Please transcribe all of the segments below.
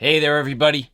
Hey there everybody,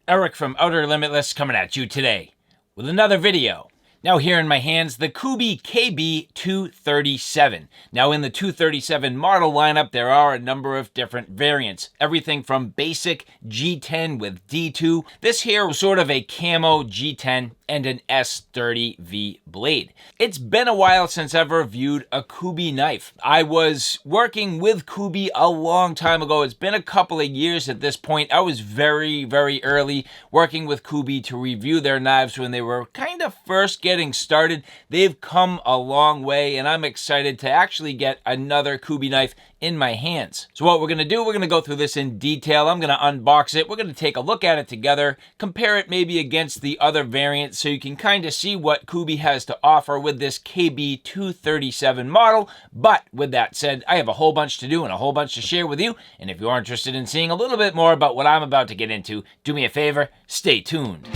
Eric from Outer Limitless coming at you today with another video. Now here in my hands, the Kubey KB237. Now in the 237 model lineup, there are a number of different variants. Everything from basic G10 with D2. This here was sort of a camo G10 and an S30V blade. It's been a while since I've reviewed a Kubey knife. I was working with Kubey a long time ago. It's been a couple of years at this point. I was very early working with Kubey to review their knives when they were kind of first getting started. They've come a long way, and I'm excited to actually get another Kubey knife in my hands. So what we're going to do, we're going to go through this in detail. I'm going to unbox it. We're going to take a look at it together, compare it maybe against the other variants so you can kind of see what Kubey has to offer with this KB237 model. But with that said, I have a whole bunch to do and a whole bunch to share with you. And if you are interested in seeing a little bit more about what I'm about to get into, do me a favor, stay tuned.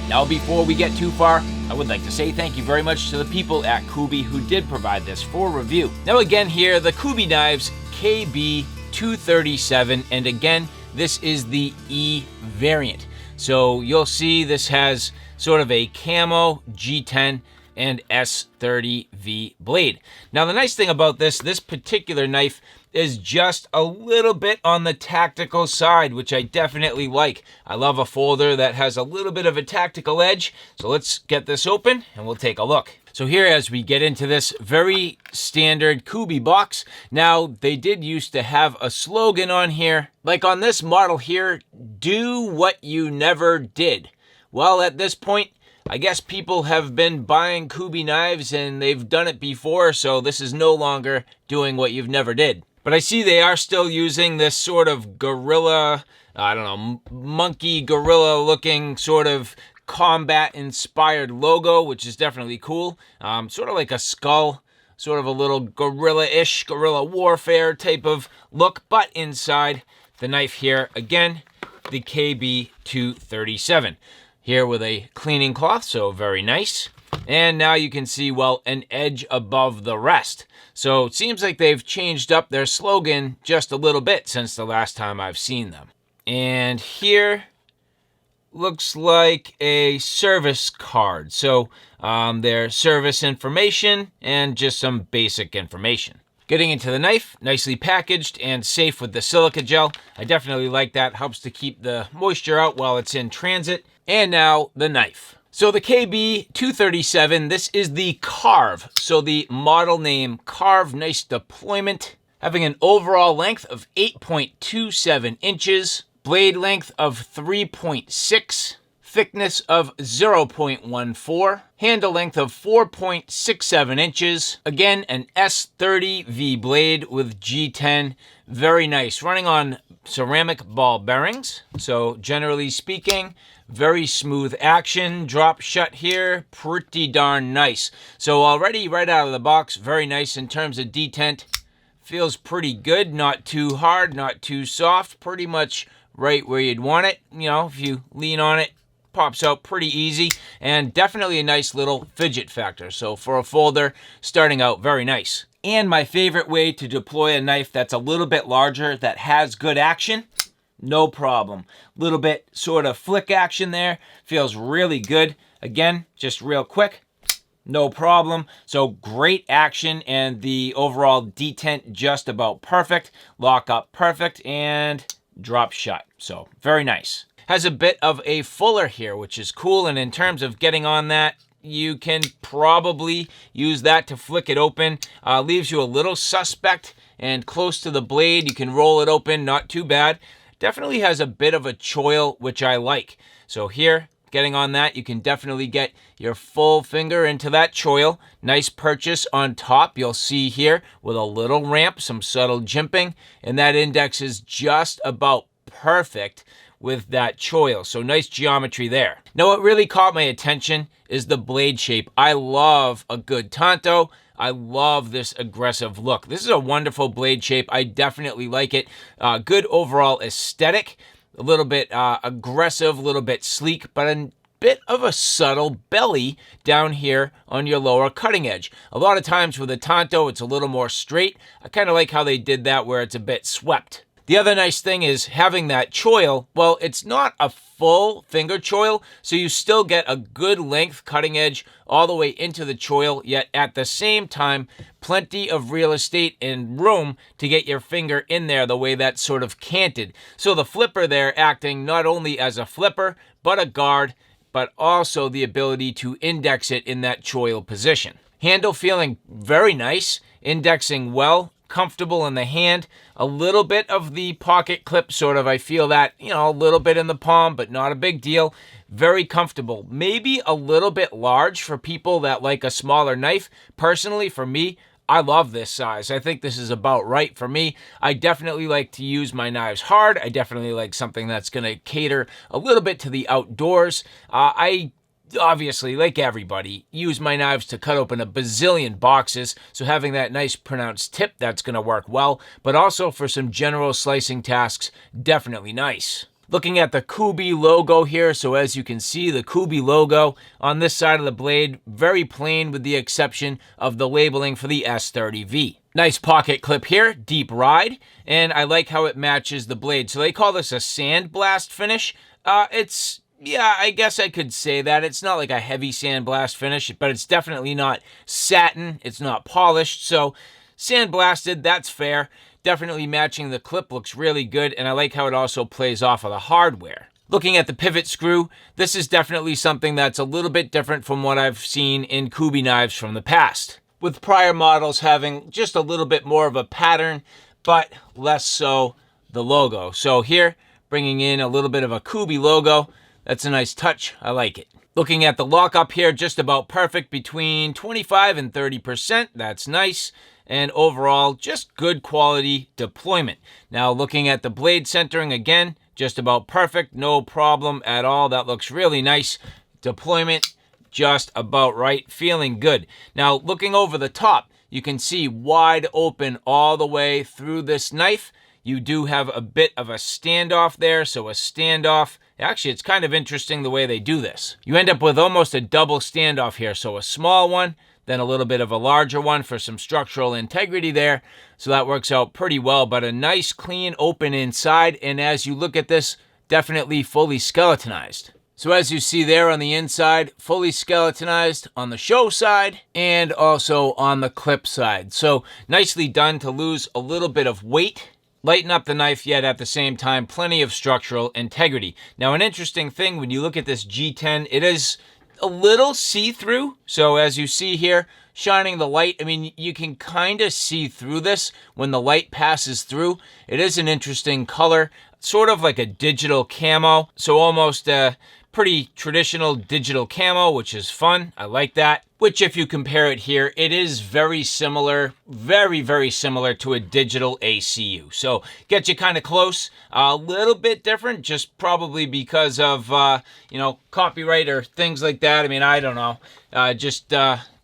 Now, before we get too far, I would like to say thank you very much to the people at Kubey who did provide this for review. Now again here, the Kubey Knives KB237, and again, this is the E variant. So you'll see this has sort of a camo G10 and S30V blade. Now the nice thing about this particular knife is just a little bit on the tactical side, which I definitely like. I love a folder that has a little bit of a tactical edge. So let's get this open and we'll take a look. So here, as we get into this very standard Kubey box, now they did used to have a slogan on here, like on this model here, do what you never did. Well, at this point, I guess people have been buying Kubey knives and they've done it before, so this is no longer doing what you've never did. But I see they are still using this sort of gorilla, I don't know, monkey gorilla looking sort of combat inspired logo, which is definitely cool. Sort of like a skull, sort of a little gorilla-ish, guerrilla warfare type of look. But inside the knife here, again, the KB237. Here with a cleaning cloth, so very nice. And now you can see, well, an edge above the rest. So it seems like they've changed up their slogan just a little bit since the last time I've seen them. And here looks like a service card. So their service information and just some basic information. Getting into the knife, nicely packaged and safe with the silica gel. I definitely like that. Helps to keep the moisture out while it's in transit. And now the knife. So the KB237, this is the Carve. So the model name Carve, nice deployment. Having an overall length of 8.27 inches, blade length of 3.6, thickness of 0.14, handle length of 4.67 inches. Again, an S30V blade with G10. Very nice. Running on ceramic ball bearings. So generally speaking, very smooth action. Drop shut here, pretty darn nice. So already right out of the box, very nice in terms of detent. Feels pretty good, not too hard, not too soft, pretty much right where you'd want it. You know, if you lean on it, pops out pretty easy, and definitely a nice little fidget factor. So for a folder, starting out very nice. And my favorite way to deploy a knife that's a little bit larger, that has good action, no problem. Little bit sort of flick action there. Feels really good. Again, just real quick. No problem. So great action, and the overall detent just about perfect. Lock up perfect and drop shut. So very nice. Has a bit of a fuller here, which is cool. And in terms of getting on that, you can probably use that to flick it open. Leaves you a little suspect and close to the blade. You can roll it open, not too bad. Definitely has a bit of a choil, which I like. So here, getting on that, you can definitely get your full finger into that choil. Nice purchase on top, you'll see here, with a little ramp, some subtle jimping, and that index is just about perfect with that choil. So nice geometry there. Now what really caught my attention is the blade shape. I love a good tanto. I love this aggressive look. This is a wonderful blade shape. I definitely like it. Good overall aesthetic. A little bit aggressive, a little bit sleek, but bit of a subtle belly down here on your lower cutting edge. A lot of times with a Tonto, it's a little more straight. I kind of like how they did that where it's a bit swept. The other nice thing is having that choil, well, it's not a full finger choil, so you still get a good length cutting edge all the way into the choil, yet at the same time, plenty of real estate and room to get your finger in there the way that's sort of canted. So the flipper there acting not only as a flipper, but a guard, but also the ability to index it in that choil position. Handle feeling very nice, indexing well, comfortable in the hand. A little bit of the pocket clip sort of, I feel that, a little bit in the palm, but not a big deal. Very comfortable. Maybe a little bit large for people that like a smaller knife. Personally, for me, I love this size. I think this is about right for me. I definitely like to use my knives hard. I definitely like something that's going to cater a little bit to the outdoors. I obviously, like everybody, use my knives to cut open a bazillion boxes, so having that nice pronounced tip, that's going to work well, but also for some general slicing tasks, definitely nice. Looking at the Kubey logo here, so as you can see, the Kubey logo on this side of the blade, very plain with the exception of the labeling for the S30V. Nice pocket clip here, deep ride, and I like how it matches the blade. So they call this a sandblast finish. Yeah, I guess I could say that. It's not like a heavy sandblast finish, but it's definitely not satin. It's not polished, so sandblasted, that's fair. Definitely matching the clip, looks really good, and I like how it also plays off of the hardware. Looking at the pivot screw, this is definitely something that's a little bit different from what I've seen in Kubey knives from the past, with prior models having just a little bit more of a pattern, but less so the logo. So here, bringing in a little bit of a Kubey logo, that's a nice touch. I like it. Looking at the lockup here, just about perfect, between 25 and 30%. That's nice. And overall, just good quality deployment. Now looking at the blade centering again, just about perfect. No problem at all. That looks really nice. Deployment, just about right. Feeling good. Now looking over the top, you can see wide open all the way through this knife. You do have a bit of a standoff there, so a standoff. Actually, it's kind of interesting the way they do this. You end up with almost a double standoff here, so a small one, then a little bit of a larger one for some structural integrity there. So that works out pretty well, but a nice clean open inside, and as you look at this, definitely fully skeletonized. So as you see there on the inside, fully skeletonized on the show side and also on the clip side. So nicely done to lose a little bit of weight, lighten up the knife, yet at the same time, plenty of structural integrity. Now, an interesting thing, when you look at this G10, it is a little see-through. So as you see here, shining the light, I mean, you can kind of see through this when the light passes through. It is an interesting color, sort of like a digital camo. So almost a pretty traditional digital camo, which is fun. I like that. Which, if you compare it here, it is very similar, very, very similar to a digital ACU. So, get you kind of close. A little bit different, just probably because of, copyright or things like that. I mean, I don't know.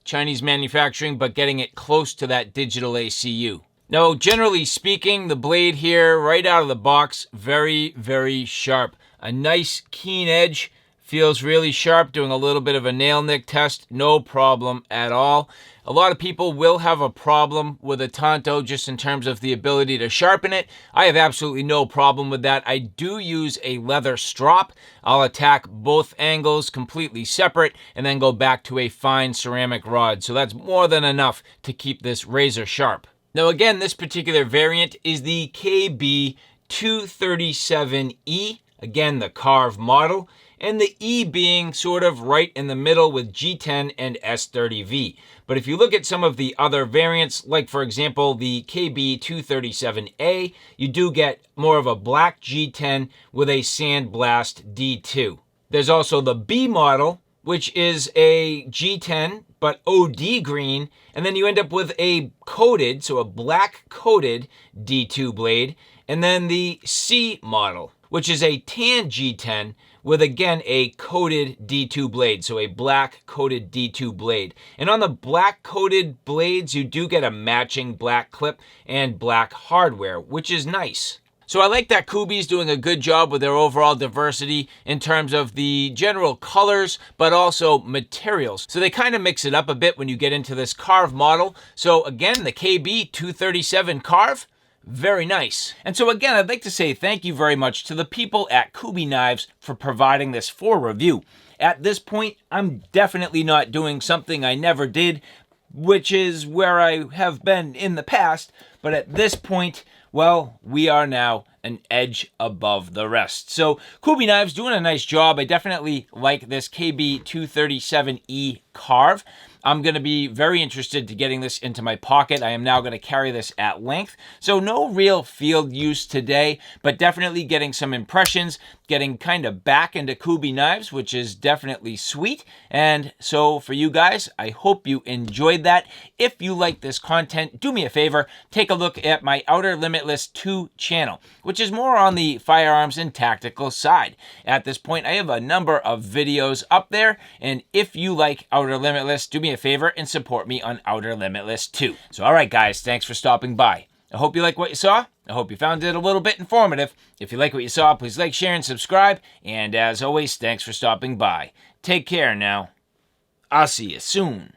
Chinese manufacturing, but getting it close to that digital ACU. Now, generally speaking, the blade here, right out of the box, very, very sharp. A nice, keen edge. Feels really sharp. Doing a little bit of a nail nick test, no problem at all. A lot of people will have a problem with a Tonto just in terms of the ability to sharpen it. I have absolutely no problem with that. I do use a leather strop. I'll attack both angles completely separate and then go back to a fine ceramic rod. So that's more than enough to keep this razor sharp. Now again, this particular variant is the KB237E, again the Carve model, and the E being sort of right in the middle with G10 and S30V. But if you look at some of the other variants, like for example the KB237A, you do get more of a black G10 with a sandblast D2. There's also the B model, which is a G10 but OD green, and then you end up with a coated, so a black coated D2 blade, and then the C model, which is a tan G10 with, again, a coated D2 blade, so a black coated D2 blade. And on the black coated blades, you do get a matching black clip and black hardware, which is nice. So I like that Kubey's doing a good job with their overall diversity in terms of the general colors, but also materials. So they kind of mix it up a bit when you get into this Carve model. So again, the KB237 Carve, very nice. And so again, I'd like to say thank you very much to the people at Kubey Knives for providing this for review. At this point, I'm definitely not doing something I never did, which is where I have been in the past. But at this point, well, we are now an edge above the rest. So Kubey Knives doing a nice job. I definitely like this KB237E Carve. I'm going to be very interested to getting this into my pocket. I am now going to carry this at length. So no real field use today, but definitely getting some impressions, getting kind of back into Kubey Knives, which is definitely sweet. And so for you guys, I hope you enjoyed that. If you like this content, do me a favor, take a look at my Outer Limitless 2 channel, which is more on the firearms and tactical side. At this point, I have a number of videos up there, and if you like Outer Limitless, do me a favor and support me on Outer Limitless 2. So all right, guys, thanks for stopping by. I hope you like what you saw. I hope you found it a little bit informative. If you like what you saw, please like, share, and subscribe. And as always, thanks for stopping by. Take care now. I'll see you soon.